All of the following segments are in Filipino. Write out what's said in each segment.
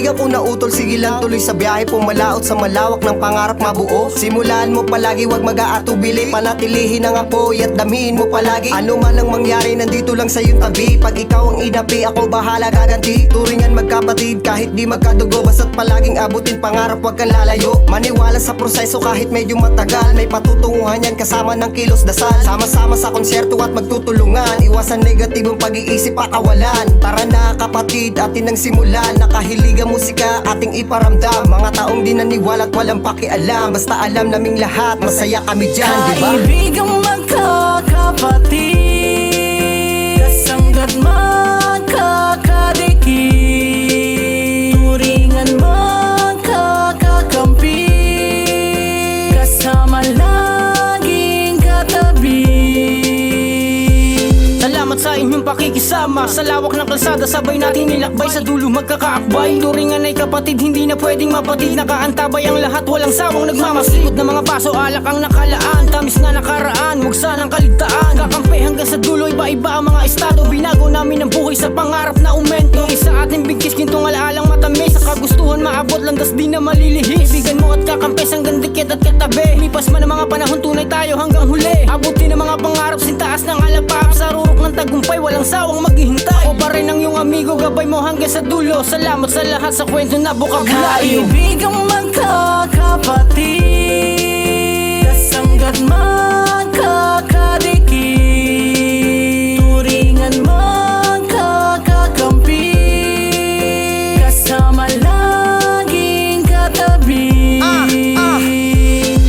Kaibigan ko na utol, sige lang tuloy sa biyahe, pumalaot sa malawak ng pangarap mabuo. Simulaan mo palagi, wag mag-aatubili, panatilihin ang apoy at damihin mo palagi. Ano man ang mangyari, nandito lang sa iyong tabi. Pag ikaw ang inapi, ako bahala gaganti. Turingan magkapatid kahit di magkadugo, basta't palaging abutin pangarap, wag kang lalayo. Maniwala sa proseso kahit medyo matagal, may patutunguhan yan kasama ng kilos dasal. Sama-sama sa konserto at magtutulungan, iwasan negatibong pag-iisip at kawalan. Tara na kapatid, atin ang simulan. Nakahiligang musika ating iparamdam, mga taong di naniwala at walang pakialam. Basta alam naming lahat, masaya kami dyan, diba? Kaibigang magkakapatid, kasanggat magkakadikit, turingan magkakakampi, kasama laging katabi. Salamat sa inyong pakikisama, sa lawak ng kalsada sabay natin nilakbay, sa dulo magkakaakbay. Turingan ay kapatid, hindi na pwedeng mapatid, nakaantabay ang lahat, walang sawang nagmamasikot na mga paso, alak ang nakalaan, tamis na nakaraan, huwag sanang kaligtaan. Kakampi hanggang sa dulo, iba-iba ang mga estado, binago namin ang buhay sa pangarap na umento. Isa ating bigkis, gintong alaalang matamis, sa kagustuhan maabot, landas di na malilihis. Ibigan mo at kakampes hanggang dikit at katabi, lipas man ang mga panahon, tunay tayo hanggang huli. Abutin ang mga pangarap, sintaas ng alapap, sa rurok ng tagumpay, walang sawang maghihintay. O pa rin ang iyong amigo, gabay mo hanggang sa dulo. Salamat sa lahat sa kwento na bukabulayo. Kaibigang magkakapatid, kasanggat magkakadikit, turingan magkakakampi, kasama laging katabi.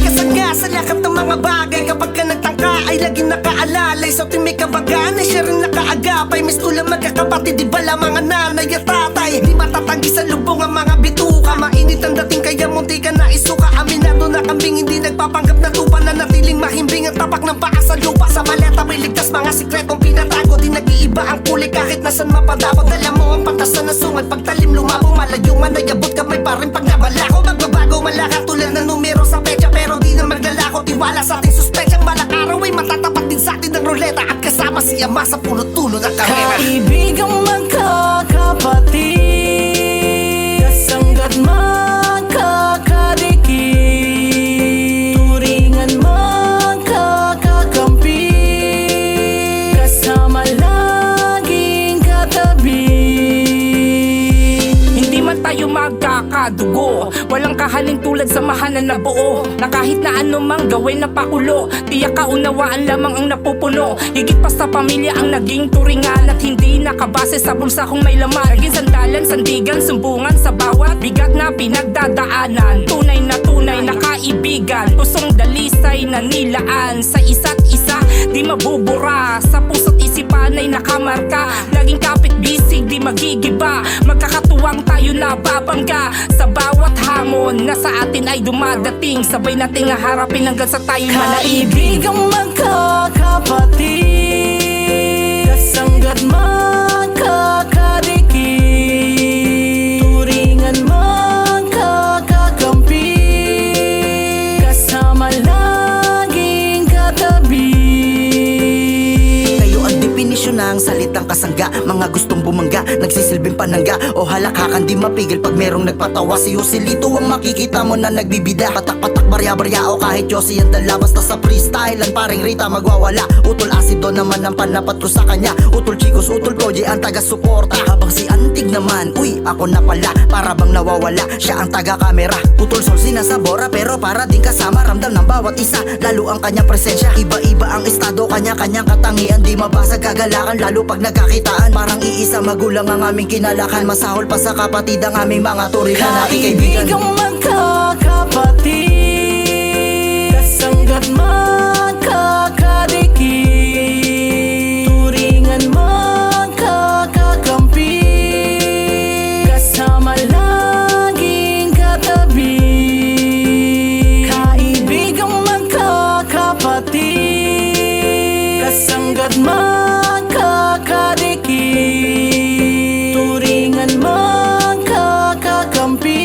Kasangga sa lahat ng mga bagay, kapag ka nagtangka ay laging nakaalalay. Sa tuwing may kabagaan ay siya rin nakaagapay. Misto lang magkakapatid, di ba lang mga nanay at tatay. Di matatanggi sa lubong ang mga bituka, mainit ang dating kaya munti ka na isuka. Aminado na kambing, hindi nagpapanggap na tupa, na natiling mahimbing ang tapak ng paa sa lupa. Sa maleta may ligtas mga sikretong pinatago, di nag-iiba ang kulay kahit nasan mapadapot. Dala mo ang pantasan na sungal, pagtalim lumabo, malayo man ay abot kamay pa rin pag nabalako. Magbabago malaka tulad ng numero sa pecha, pero di na maglalako, tiwala sa ating suspetsang balak araw ay matatapat din sa atin ng ruleta, at kasama si Ama sa punot-tulo ng karera. Kaibigang magkakapatid, kasanggat magkakadikit, turingan magkakakampi, kasama laging katabi. Hindi man tayo magkakadugo, walang kahalin tulad samahan na nabuo, na kahit na anumang gawin na pakulo, tiyak kaunawaan lamang ang napupuno. Higit pa sa pamilya ang naging turingan, at hindi nakabase sa bulsa kung may laman. Naging sandalan, sandigan, sumbungan sa bawat bigat na pinagdadaanan. Tunay na kaibigan, pusong dalisay na nilaan sa isa't isa, di mabubura. Sa puso't isipan ay nakamarka, laging kapit bisig, di magigiba. Magkakatuwang tayo na babangga sa bawat hamon na sa atin ay dumadating. Sabay nating harapin hanggang sa tayo manaibig. Kaibigang magkakapatid, kasanggat magkakadikit, turingan magkakakampi, kasama laging katabi. Kayo ang definisyon ng salitang kasangga, mga gustong bumangga, nagsisilbing panangga o halakakan, di mapigil pag merong nagpatawa. Si Joselito ang makikita mo na nagbibida, patak-patak, barya-barya o kahit Josie ang dala. Basta sa freestyle ang paring Rita magwawala. Utol Asido naman ang panapat ko sa kanya, utol Chicos, utol Proje ang taga-suporta. Habang si Antig naman, uy ako na pala, para bang nawawala, siya ang taga-kamera. Utol Sol sinasabora pero para din kasama, ramdam ng bawat isa, lalo ang kanyang presensya. Iba-iba ang estado, kanya-kanyang katangian, di mabasag kagalakan, lalo pag nagkakitaan. Parang iisa magulang ang aming kinalakan, masahol pa sa kapatid ang aming mga turingan na kaibigan. Kaibigang magkakapatid, kasanggat magkakadikit, turingan magkakakampi, kasama laging katabi. Kaibigang magkakapatid, kasanggat magkakadikit, turingan magkakakampi,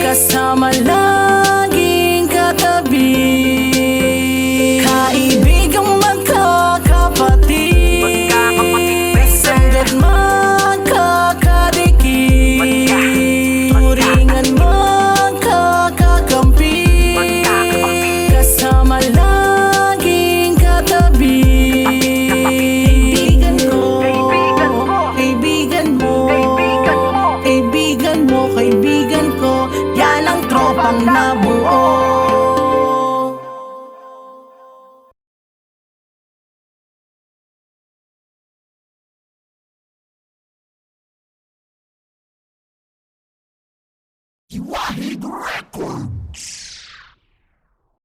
kasama laging katabi. Wahid Record.